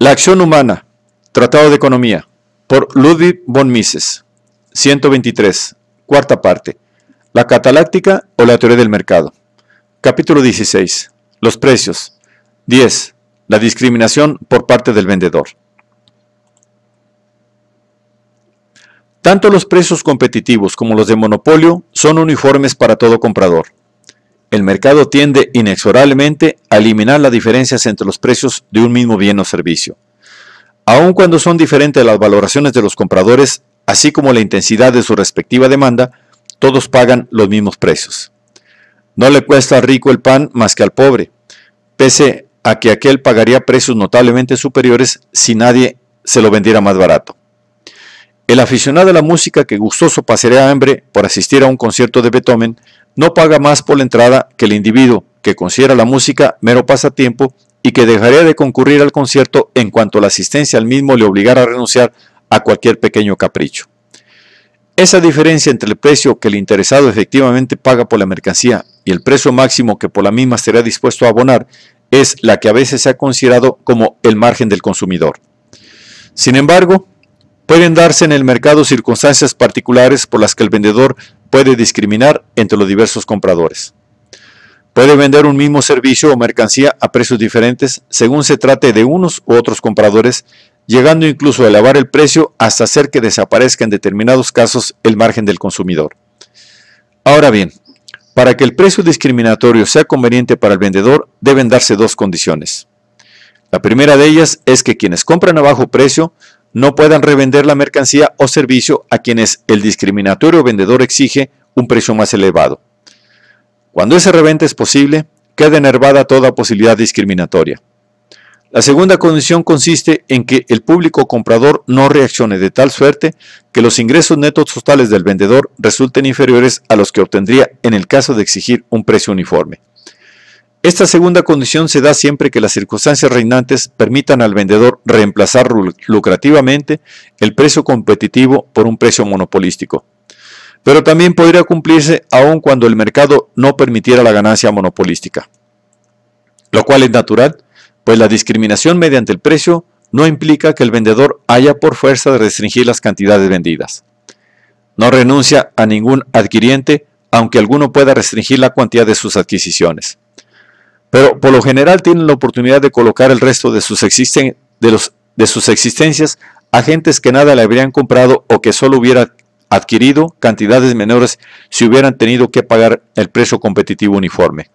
La acción humana, Tratado de Economía, por Ludwig von Mises. 123, cuarta parte. La cataláctica o la teoría del mercado. Capítulo 16. Los precios. 10. La discriminación por parte del vendedor. Tanto los precios competitivos como los de monopolio son uniformes para todo comprador. El mercado tiende inexorablemente a eliminar las diferencias entre los precios de un mismo bien o servicio. Aun cuando son diferentes las valoraciones de los compradores, así como la intensidad de su respectiva demanda, todos pagan los mismos precios. No le cuesta al rico el pan más que al pobre, pese a que aquel pagaría precios notablemente superiores si nadie se lo vendiera más barato. El aficionado a la música que gustoso pasaría hambre por asistir a un concierto de Beethoven no paga más por la entrada que el individuo que considera la música mero pasatiempo y que dejaría de concurrir al concierto en cuanto la asistencia al mismo le obligara a renunciar a cualquier pequeño capricho. Esa diferencia entre el precio que el interesado efectivamente paga por la mercancía y el precio máximo que por la misma estaría dispuesto a abonar es la que a veces se ha considerado como el margen del consumidor. Sin embargo, pueden darse en el mercado circunstancias particulares por las que el vendedor puede discriminar entre los diversos compradores. Puede vender un mismo servicio o mercancía a precios diferentes según se trate de unos u otros compradores, llegando incluso a elevar el precio hasta hacer que desaparezca en determinados casos el margen del consumidor. Ahora bien, para que el precio discriminatorio sea conveniente para el vendedor, deben darse dos condiciones. La primera de ellas es que quienes compran a bajo precio no puedan revender la mercancía o servicio a quienes el discriminatorio vendedor exige un precio más elevado. Cuando esa reventa es posible, queda enervada toda posibilidad discriminatoria. La segunda condición consiste en que el público comprador no reaccione de tal suerte que los ingresos netos totales del vendedor resulten inferiores a los que obtendría en el caso de exigir un precio uniforme. Esta segunda condición se da siempre que las circunstancias reinantes permitan al vendedor reemplazar lucrativamente el precio competitivo por un precio monopolístico. Pero también podría cumplirse aun cuando el mercado no permitiera la ganancia monopolística. Lo cual es natural, pues la discriminación mediante el precio no implica que el vendedor haya por fuerza de restringir las cantidades vendidas. No renuncia a ningún adquiriente, aunque alguno pueda restringir la cuantía de sus adquisiciones. Pero por lo general tienen la oportunidad de colocar el resto de sus existencias a gentes que nada le habrían comprado o que solo hubieran adquirido cantidades menores si hubieran tenido que pagar el precio competitivo uniforme.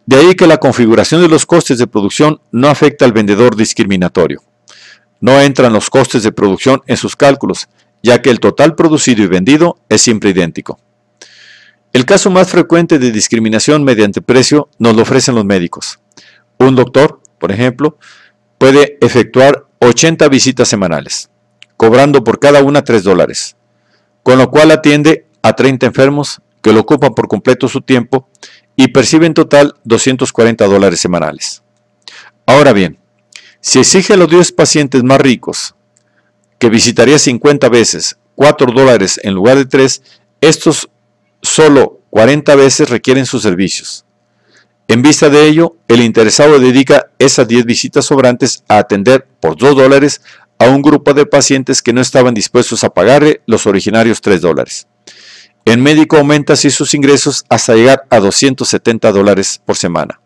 De ahí que la configuración de los costes de producción no afecta al vendedor discriminatorio. No entran los costes de producción en sus cálculos, ya que el total producido y vendido es siempre idéntico. El caso más frecuente de discriminación mediante precio nos lo ofrecen los médicos. Un doctor, por ejemplo, puede efectuar 80 visitas semanales, cobrando por cada una $3, con lo cual atiende a 30 enfermos que le ocupan por completo su tiempo y percibe en total $240 semanales. Ahora bien, si exige a los 10 pacientes más ricos que visitaría 50 veces $4 en lugar de 3, estos solo 40 veces requieren sus servicios. En vista de ello, el interesado dedica esas 10 visitas sobrantes a atender por $2 a un grupo de pacientes que no estaban dispuestos a pagarle los originarios $3. El médico aumenta así sus ingresos hasta llegar a $270 por semana.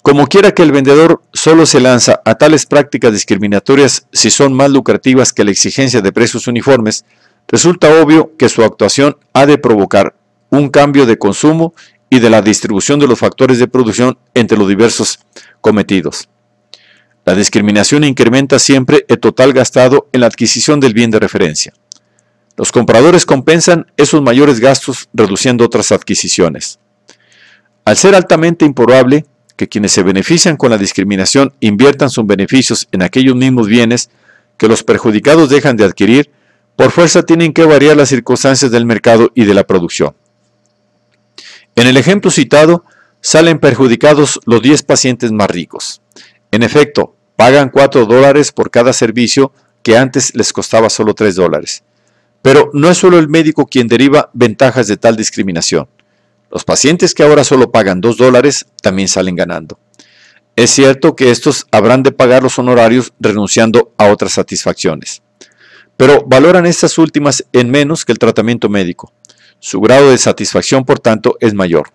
Como quiera que el vendedor solo se lanza a tales prácticas discriminatorias si son más lucrativas que la exigencia de precios uniformes, resulta obvio que su actuación ha de provocar un cambio de consumo y de la distribución de los factores de producción entre los diversos cometidos. La discriminación incrementa siempre el total gastado en la adquisición del bien de referencia. Los compradores compensan esos mayores gastos reduciendo otras adquisiciones. Al ser altamente improbable que quienes se benefician con la discriminación inviertan sus beneficios en aquellos mismos bienes que los perjudicados dejan de adquirir, por fuerza tienen que variar las circunstancias del mercado y de la producción. En el ejemplo citado, salen perjudicados los 10 pacientes más ricos. En efecto, pagan $4 por cada servicio que antes les costaba solo $3. Pero no es solo el médico quien deriva ventajas de tal discriminación. Los pacientes que ahora solo pagan $2 también salen ganando. Es cierto que estos habrán de pagar los honorarios renunciando a otras satisfacciones, pero valoran estas últimas en menos que el tratamiento médico. Su grado de satisfacción, por tanto, es mayor.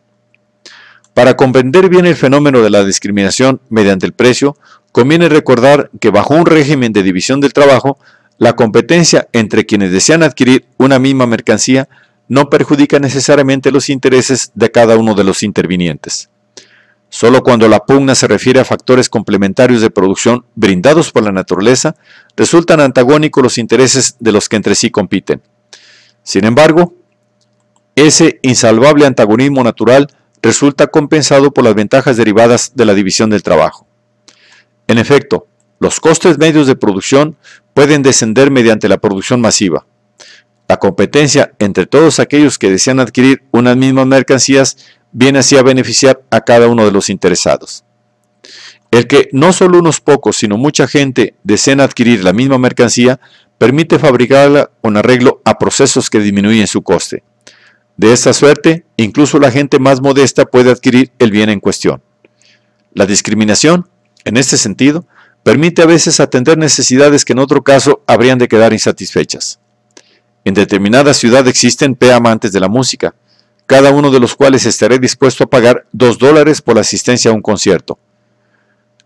Para comprender bien el fenómeno de la discriminación mediante el precio, conviene recordar que bajo un régimen de división del trabajo, la competencia entre quienes desean adquirir una misma mercancía no perjudica necesariamente los intereses de cada uno de los intervinientes. Solo cuando la pugna se refiere a factores complementarios de producción brindados por la naturaleza, resultan antagónicos los intereses de los que entre sí compiten. Sin embargo, ese insalvable antagonismo natural resulta compensado por las ventajas derivadas de la división del trabajo. En efecto, los costes medios de producción pueden descender mediante la producción masiva. La competencia entre todos aquellos que desean adquirir unas mismas mercancías viene así a beneficiar a cada uno de los interesados. El que no solo unos pocos, sino mucha gente desean adquirir la misma mercancía, permite fabricarla con arreglo a procesos que disminuyen su coste. De esta suerte, incluso la gente más modesta puede adquirir el bien en cuestión. La discriminación, en este sentido, permite a veces atender necesidades que en otro caso habrían de quedar insatisfechas. En determinada ciudad existen amantes de la música, cada uno de los cuales estará dispuesto a pagar $2 por la asistencia a un concierto.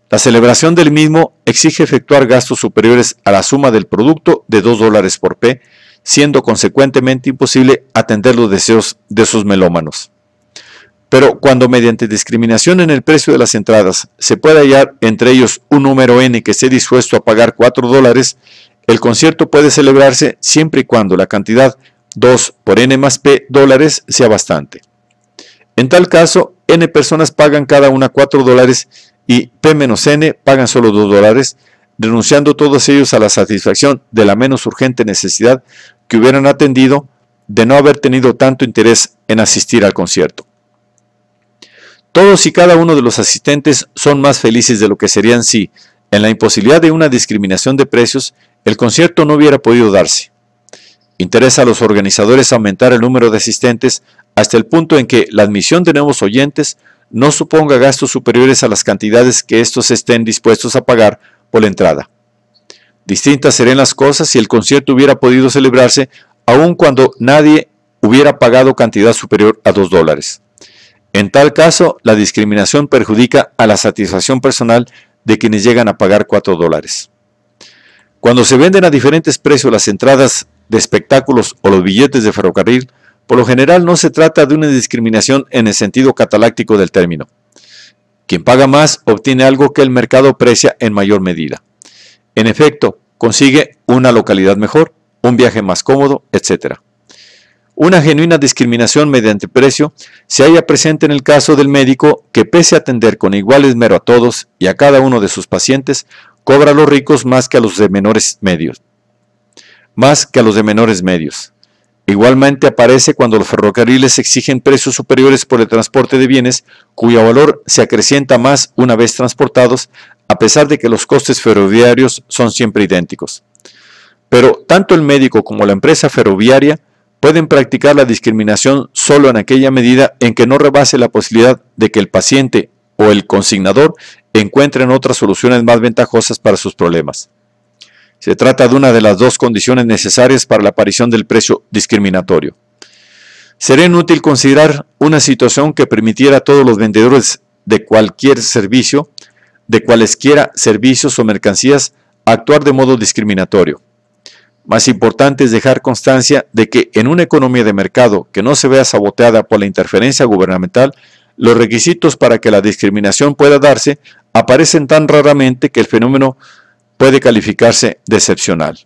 La celebración del mismo exige efectuar gastos superiores a la suma del producto de $2 por P, siendo consecuentemente imposible atender los deseos de esos melómanos. Pero cuando mediante discriminación en el precio de las entradas se puede hallar entre ellos un número N que esté dispuesto a pagar $4, el concierto puede celebrarse siempre y cuando la cantidad 2 por N más P dólares sea bastante. En tal caso, N personas pagan cada una $4 y P menos N pagan solo $2, renunciando todos ellos a la satisfacción de la menos urgente necesidad que hubieran atendido de no haber tenido tanto interés en asistir al concierto. Todos y cada uno de los asistentes son más felices de lo que serían si, en la imposibilidad de una discriminación de precios, el concierto no hubiera podido darse. Interesa a los organizadores aumentar el número de asistentes hasta el punto en que la admisión de nuevos oyentes no suponga gastos superiores a las cantidades que estos estén dispuestos a pagar por la entrada. Distintas serían las cosas si el concierto hubiera podido celebrarse aun cuando nadie hubiera pagado cantidad superior a $2. En tal caso, la discriminación perjudica a la satisfacción personal de quienes llegan a pagar $4. Cuando se venden a diferentes precios las entradas de espectáculos o los billetes de ferrocarril, por lo general no se trata de una discriminación en el sentido cataláctico del término. Quien paga más obtiene algo que el mercado aprecia en mayor medida. En efecto, consigue una localidad mejor, un viaje más cómodo, etc. Una genuina discriminación mediante precio se halla presente en el caso del médico que, pese a atender con igual esmero a todos y a cada uno de sus pacientes, cobra a los ricos más que a los de menores medios. Igualmente aparece cuando los ferrocarriles exigen precios superiores por el transporte de bienes, cuyo valor se acrecienta más una vez transportados, a pesar de que los costes ferroviarios son siempre idénticos. Pero tanto el médico como la empresa ferroviaria pueden practicar la discriminación solo en aquella medida en que no rebase la posibilidad de que el paciente o el consignador encuentren otras soluciones más ventajosas para sus problemas. Se trata de una de las dos condiciones necesarias para la aparición del precio discriminatorio. Sería inútil considerar una situación que permitiera a todos los vendedores de cualquier servicio, de cualesquiera servicios o mercancías, actuar de modo discriminatorio. Más importante es dejar constancia de que en una economía de mercado que no se vea saboteada por la interferencia gubernamental, los requisitos para que la discriminación pueda darse aparecen tan raramente que el fenómeno puede calificarse de excepcional.